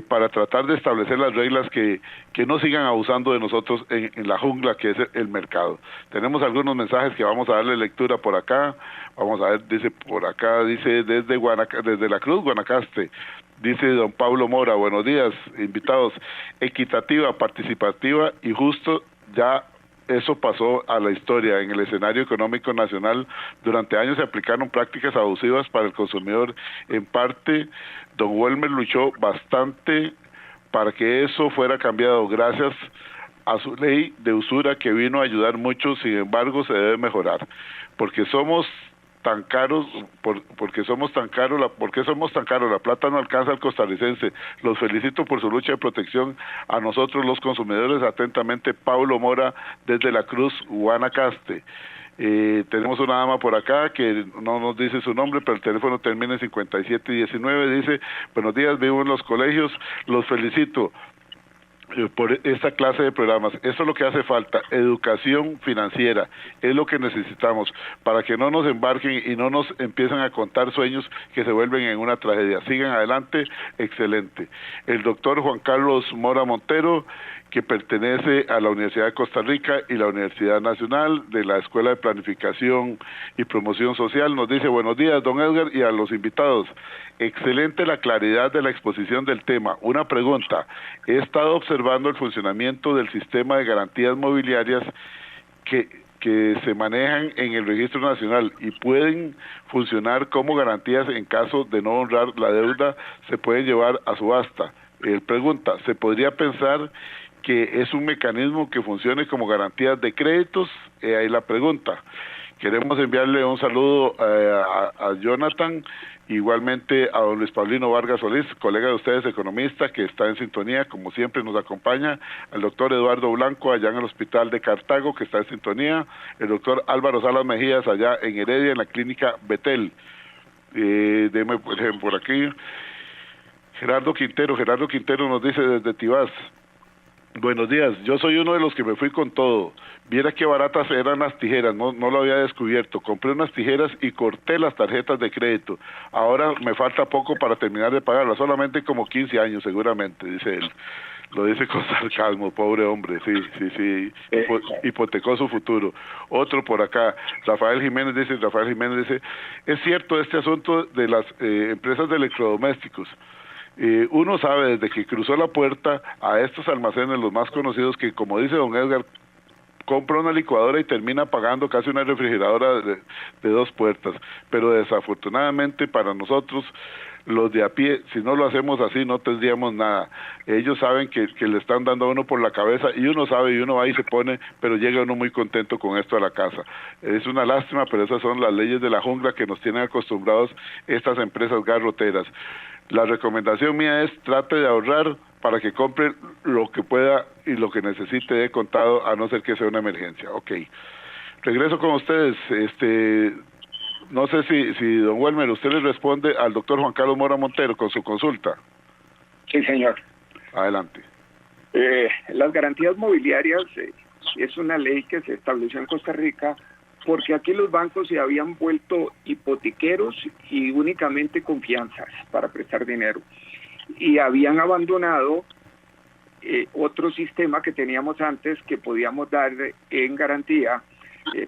para tratar de establecer las reglas que no sigan abusando de nosotros en la jungla que es el mercado. Tenemos algunos mensajes que vamos a darle lectura por acá. Vamos a ver, dice por acá, dice desde La Cruz, Guanacaste. Dice don Pablo Mora, buenos días, invitados. Equitativa, participativa y justo, ya eso pasó a la historia. En el escenario económico nacional, durante años se aplicaron prácticas abusivas para el consumidor. En parte, don Welmer luchó bastante para que eso fuera cambiado, gracias a su ley de usura que vino a ayudar mucho. Sin embargo, se debe mejorar, porque somos tan caros, porque somos tan caros, la plata no alcanza al costarricense. Los felicito por su lucha de protección a nosotros los consumidores. Atentamente, Pablo Mora, desde La Cruz, Guanacaste. Tenemos una dama por acá que no nos dice su nombre, pero el teléfono termina en 5719, dice, buenos días, vivo en los colegios, los felicito por esta clase de programas. Eso es lo que hace falta, educación financiera, es lo que necesitamos para que no nos embarquen y no nos empiecen a contar sueños que se vuelven en una tragedia. Sigan adelante, excelente. El doctor Juan Carlos Mora Montero, que pertenece a la Universidad de Costa Rica y la Universidad Nacional de la Escuela de Planificación y Promoción Social, nos dice, buenos días, don Edgar, y a los invitados. Excelente la claridad de la exposición del tema. Una pregunta, he estado observando el funcionamiento del sistema de garantías mobiliarias que se manejan en el Registro Nacional y pueden funcionar como garantías en caso de no honrar la deuda, se pueden llevar a subasta. Él pregunta, ¿se podría pensar que es un mecanismo que funcione como garantías de créditos? Ahí la pregunta. Queremos enviarle un saludo a Jonathan, igualmente a don Luis Paulino Vargas Solís, colega de ustedes, economista, que está en sintonía, como siempre nos acompaña, al doctor Eduardo Blanco, allá en el Hospital de Cartago, que está en sintonía, el doctor Álvaro Salas Mejías, allá en Heredia, en la clínica Betel. Deme por aquí, Gerardo Quintero nos dice desde Tibás, buenos días, yo soy uno de los que me fui con todo. Viera qué baratas eran las tijeras, no lo había descubierto. Compré unas tijeras y corté las tarjetas de crédito. Ahora me falta poco para terminar de pagarlas, solamente como 15 años seguramente, dice él. Lo dice con sarcasmo, pobre hombre, sí, hipotecó su futuro. Otro por acá, Rafael Jiménez dice, es cierto este asunto de las empresas de electrodomésticos. Uno sabe desde que cruzó la puerta a estos almacenes, los más conocidos, que como dice don Edgar, compra una licuadora y termina pagando casi una refrigeradora de 2 puertas, pero desafortunadamente para nosotros, los de a pie, si no lo hacemos así no tendríamos nada. Ellos saben que le están dando a uno por la cabeza y uno sabe y uno va y se pone, pero llega uno muy contento con esto a la casa. Es una lástima, pero esas son las leyes de la jungla que nos tienen acostumbrados estas empresas garroteras. La recomendación mía es trate de ahorrar para que compre lo que pueda y lo que necesite de contado, a no ser que sea una emergencia. Ok, regreso con ustedes. No sé si don Welmer, usted le responde al doctor Juan Carlos Mora Montero con su consulta. Sí, señor. Adelante. Las garantías mobiliarias es una ley que se estableció en Costa Rica porque aquí los bancos se habían vuelto hipotequeros y únicamente confianzas para prestar dinero. Y habían abandonado otro sistema que teníamos antes que podíamos dar en garantía.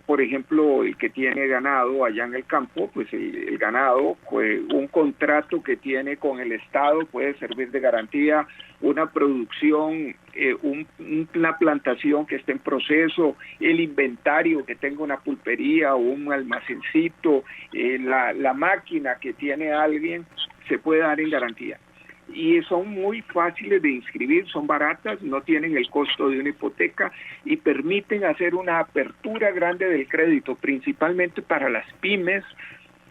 Por ejemplo, el que tiene ganado allá en el campo, pues el ganado, pues un contrato que tiene con el Estado puede servir de garantía, una producción, una plantación que esté en proceso, el inventario que tenga una pulpería o un almacencito, la máquina que tiene alguien, se puede dar en garantía. Y son muy fáciles de inscribir, son baratas, no tienen el costo de una hipoteca y permiten hacer una apertura grande del crédito, principalmente para las pymes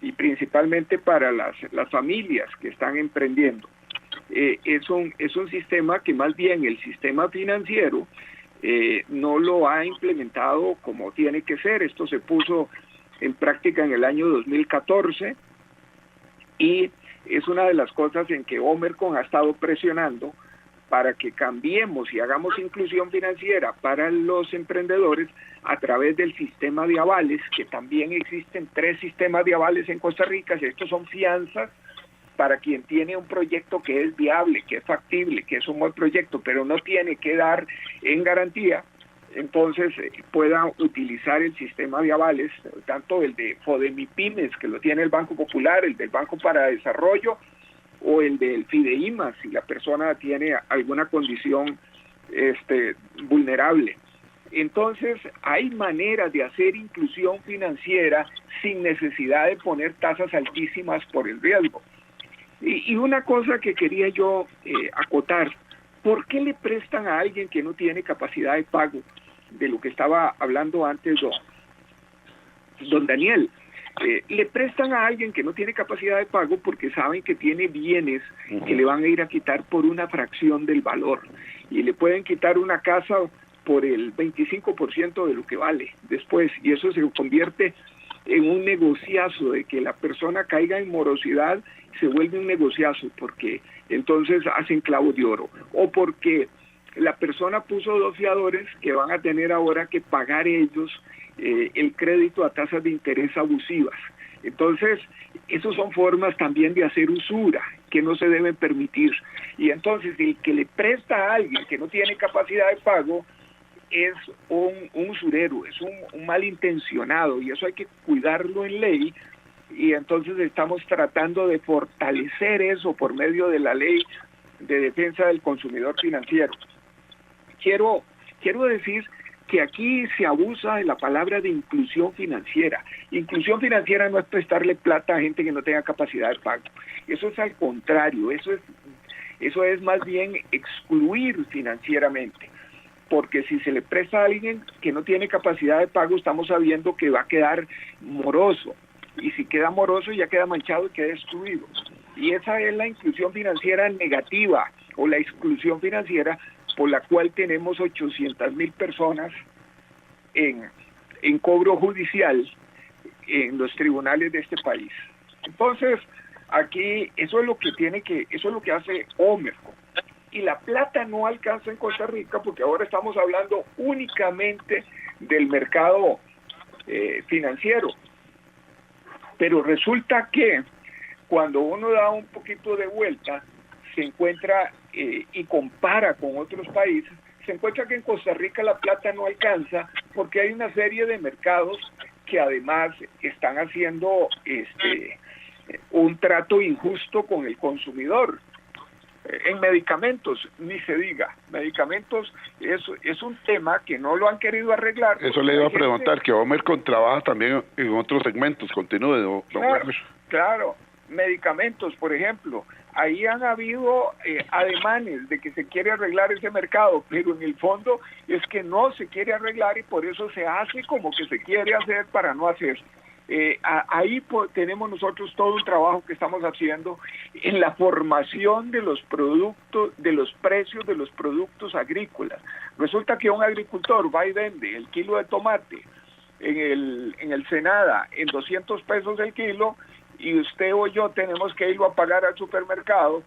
y principalmente para las familias que están emprendiendo. Es un sistema que más bien el sistema financiero no lo ha implementado como tiene que ser. Esto se puso en práctica en el año 2014 y es una de las cosas en que Omercom ha estado presionando para que cambiemos y hagamos inclusión financiera para los emprendedores a través del sistema de avales, que también existen 3 sistemas de avales en Costa Rica. Estos son fianzas para quien tiene un proyecto que es viable, que es factible, que es un buen proyecto, pero no tiene que dar en garantía. Entonces pueda utilizar el sistema de avales, tanto el de Fodemipymes, que lo tiene el Banco Popular, el del Banco para Desarrollo, o el del Fideimas, si la persona tiene alguna condición vulnerable. Entonces, hay maneras de hacer inclusión financiera sin necesidad de poner tasas altísimas por el riesgo. Y una cosa que quería yo acotar, ¿por qué le prestan a alguien que no tiene capacidad de pago? De lo que estaba hablando antes don Daniel. Le prestan a alguien que no tiene capacidad de pago porque saben que tiene bienes que le van a ir a quitar por una fracción del valor, y le pueden quitar una casa por el 25% de lo que vale después, y eso se convierte en un negociazo, de que la persona caiga en morosidad, se vuelve un negociazo, porque entonces hacen clavos de oro, o porque la persona puso 2 fiadores que van a tener ahora que pagar ellos el crédito a tasas de interés abusivas. Entonces, esas son formas también de hacer usura que no se deben permitir. Y entonces, el que le presta a alguien que no tiene capacidad de pago es un usurero, es un malintencionado, y eso hay que cuidarlo en ley. Y entonces estamos tratando de fortalecer eso por medio de la ley de defensa del consumidor financiero. Quiero decir que aquí se abusa de la palabra de inclusión financiera. Inclusión financiera no es prestarle plata a gente que no tenga capacidad de pago. Eso es al contrario, eso es más bien excluir financieramente. Porque si se le presta a alguien que no tiene capacidad de pago, estamos sabiendo que va a quedar moroso. Y si queda moroso, ya queda manchado y queda excluido. Y esa es la inclusión financiera negativa, o la exclusión financiera, por la cual tenemos 800,000 personas en cobro judicial en los tribunales de este país. Entonces, aquí eso es lo que hace OMERCO. Y la plata no alcanza en Costa Rica, porque ahora estamos hablando únicamente del mercado financiero. Pero resulta que cuando uno da un poquito de vuelta, se encuentra y compara con otros países, se encuentra que en Costa Rica la plata no alcanza, porque hay una serie de mercados que además están haciendo un trato injusto con el consumidor. En medicamentos, ni se diga. Medicamentos es un tema que no lo han querido arreglar. Eso le iba a preguntar, que Omercon trabaja también en otros segmentos. Continúe, don Werner. Claro, medicamentos, por ejemplo. Ahí han habido ademanes de que se quiere arreglar ese mercado, pero en el fondo es que no se quiere arreglar, y por eso se hace como que se quiere hacer para no hacer. Ahí tenemos nosotros todo un trabajo que estamos haciendo en la formación de los productos, de los precios de los productos agrícolas. Resulta que un agricultor va y vende el kilo de tomate en el Senada en 200 pesos el kilo, y usted o yo tenemos que irlo a pagar al supermercado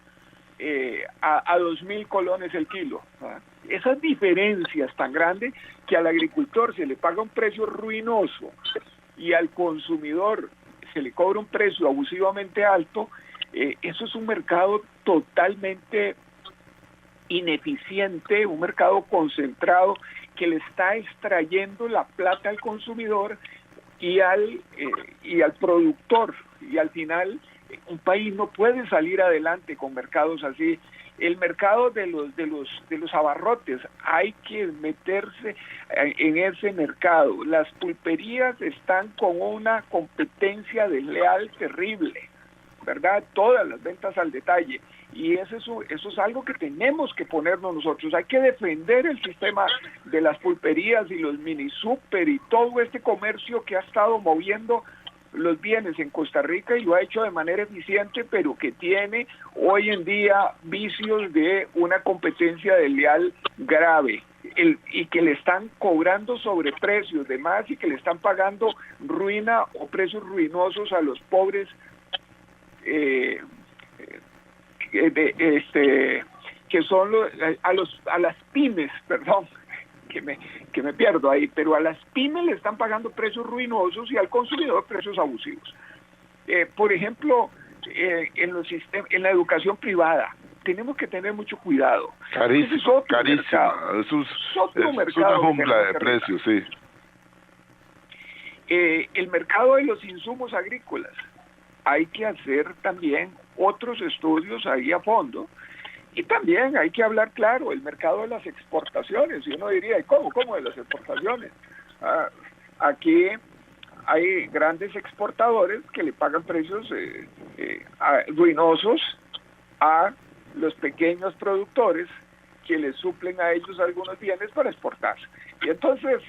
a 2,000 colones el kilo. Esas diferencias tan grandes, que al agricultor se le paga un precio ruinoso y al consumidor se le cobra un precio abusivamente alto, eso es un mercado totalmente ineficiente, un mercado concentrado que le está extrayendo la plata al consumidor y al productor, y al final un país no puede salir adelante con mercados así. El mercado de los abarrotes, hay que meterse en ese mercado. Las pulperías están con una competencia desleal terrible, ¿verdad? Todas las ventas al detalle, y eso es algo que tenemos que ponernos nosotros. Hay que defender el sistema de las pulperías y los mini super y todo este comercio que ha estado moviendo los bienes en Costa Rica, y lo ha hecho de manera eficiente, pero que tiene hoy en día vicios de una competencia desleal grave, y que le están cobrando sobreprecios de más, y que le están pagando ruina o precios ruinosos a los pobres que son a las pymes, perdón, que me pierdo ahí, pero a las pymes le están pagando precios ruinosos y al consumidor precios abusivos. Por ejemplo, en la educación privada, tenemos que tener mucho cuidado. Carísimo. Es una jungla de precios, sí. El mercado de los insumos agrícolas, hay que hacer también otros estudios ahí a fondo, y también hay que hablar claro, el mercado de las exportaciones, y uno diría, ¿y cómo de las exportaciones? Aquí hay grandes exportadores que le pagan precios ruinosos a los pequeños productores que les suplen a ellos algunos bienes para exportar. Y entonces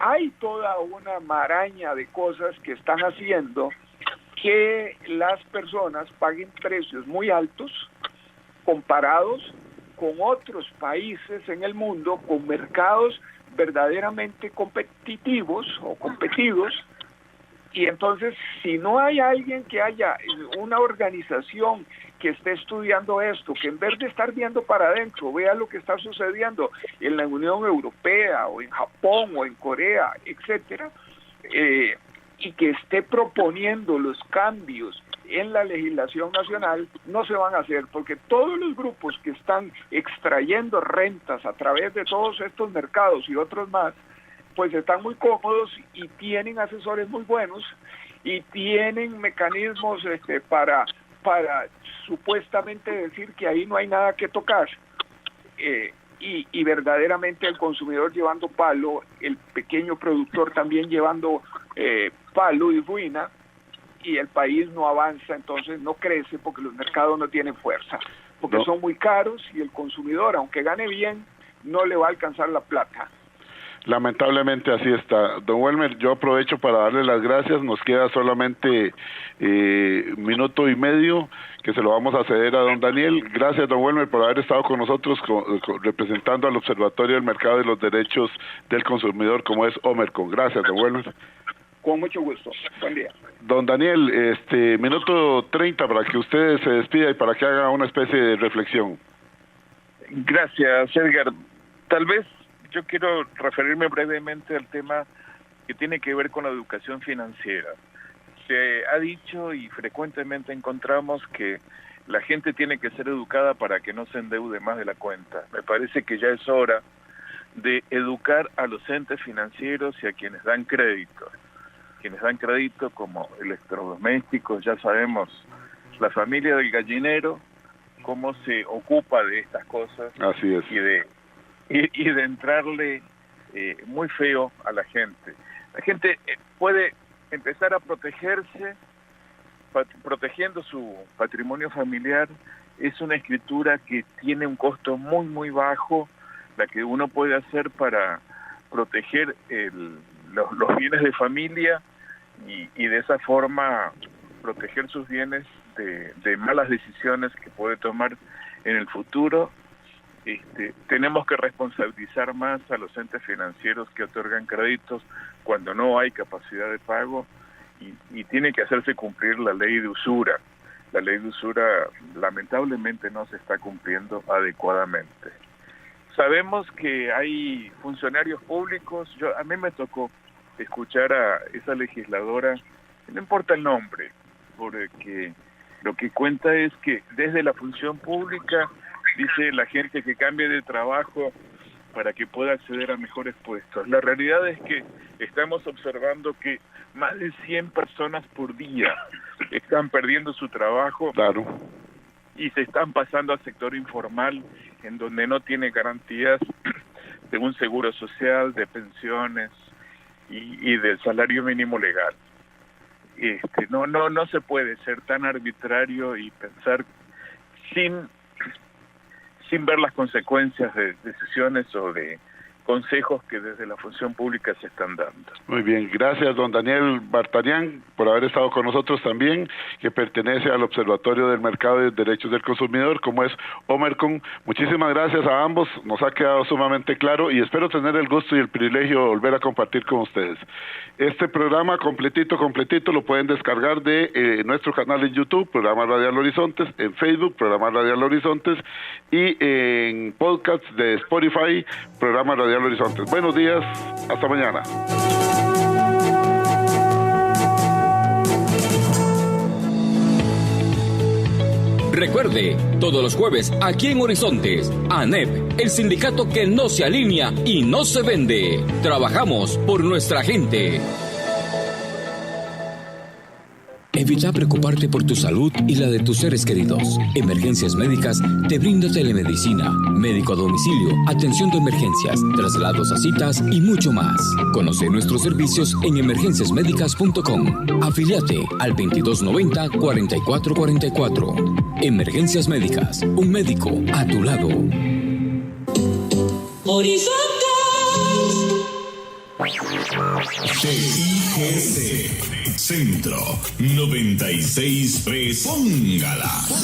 hay toda una maraña de cosas que están haciendo que las personas paguen precios muy altos comparados con otros países en el mundo, con mercados verdaderamente competitivos o competidos. Y entonces, si no hay alguien que haya una organización que esté estudiando esto, que en vez de estar viendo para adentro, vea lo que está sucediendo en la Unión Europea o en Japón o en Corea, etcétera, y que esté proponiendo los cambios en la legislación nacional, no se van a hacer, porque todos los grupos que están extrayendo rentas a través de todos estos mercados y otros más, pues están muy cómodos y tienen asesores muy buenos y tienen mecanismos para supuestamente decir que ahí no hay nada que tocar, y verdaderamente el consumidor llevando palo, el pequeño productor también llevando palo y ruina, y el país no avanza, entonces no crece porque los mercados no tienen fuerza, porque son muy caros y el consumidor, aunque gane bien, no le va a alcanzar la plata. Lamentablemente así está. Don Welmer, yo aprovecho para darle las gracias, nos queda solamente minuto y medio que se lo vamos a ceder a don Daniel. Gracias, don Welmer, por haber estado con nosotros representando al Observatorio del Mercado y los Derechos del Consumidor, como es Omercon. Gracias, don Welmer. Con mucho gusto. Buen día. Don Daniel, minuto 30 para que usted se despida y para que haga una especie de reflexión. Gracias, Edgar. Tal vez yo quiero referirme brevemente al tema que tiene que ver con la educación financiera. Se ha dicho y frecuentemente encontramos que la gente tiene que ser educada para que no se endeude más de la cuenta. Me parece que ya es hora de educar a los entes financieros y a quienes dan crédito. Quienes dan crédito como electrodomésticos, ya sabemos, la familia del gallinero, cómo se ocupa de estas cosas. Así es. Y de entrarle muy feo a la gente. La gente puede empezar a protegerse, protegiendo su patrimonio familiar. Es una escritura que tiene un costo muy, muy bajo, la que uno puede hacer para proteger los bienes de familia y de esa forma proteger sus bienes de malas decisiones que puede tomar en el futuro. Tenemos que responsabilizar más a los entes financieros que otorgan créditos cuando no hay capacidad de pago y tiene que hacerse cumplir la ley de usura. La ley de usura lamentablemente no se está cumpliendo adecuadamente. Sabemos que hay funcionarios públicos, a mí me tocó escuchar a esa legisladora, no importa el nombre, porque lo que cuenta es que desde la función pública dice la gente que cambie de trabajo para que pueda acceder a mejores puestos. La realidad es que estamos observando que más de 100 personas por día están perdiendo su trabajo. Claro. Y se están pasando al sector informal, en donde no tiene garantías de un seguro social, de pensiones y del salario mínimo legal. No se puede ser tan arbitrario y pensar sin ver las consecuencias de decisiones o de consejos que desde la función pública se están dando. Muy bien, gracias don Daniel Bartanian por haber estado con nosotros también, que pertenece al Observatorio del Mercado y Derechos del Consumidor, como es Omercon. Muchísimas gracias a ambos, nos ha quedado sumamente claro y espero tener el gusto y el privilegio de volver a compartir con ustedes. Este programa completito lo pueden descargar de nuestro canal en YouTube, Programa Radial Horizontes, en Facebook, Programa Radial Horizontes, y en podcast de Spotify, Programa Radial Horizontes. Buenos días, hasta mañana. Recuerde, todos los jueves aquí en Horizontes, ANEP, el sindicato que no se alinea y no se vende. Trabajamos por nuestra gente. Evita preocuparte por tu salud y la de tus seres queridos. Emergencias Médicas te brinda telemedicina, médico a domicilio, atención de emergencias, traslados a citas y mucho más. Conoce nuestros servicios en emergenciasmedicas.com. Afíliate al 2290-4444. Emergencias Médicas, un médico a tu lado. Horizontes. CIGC Centro 96.3. Póngala.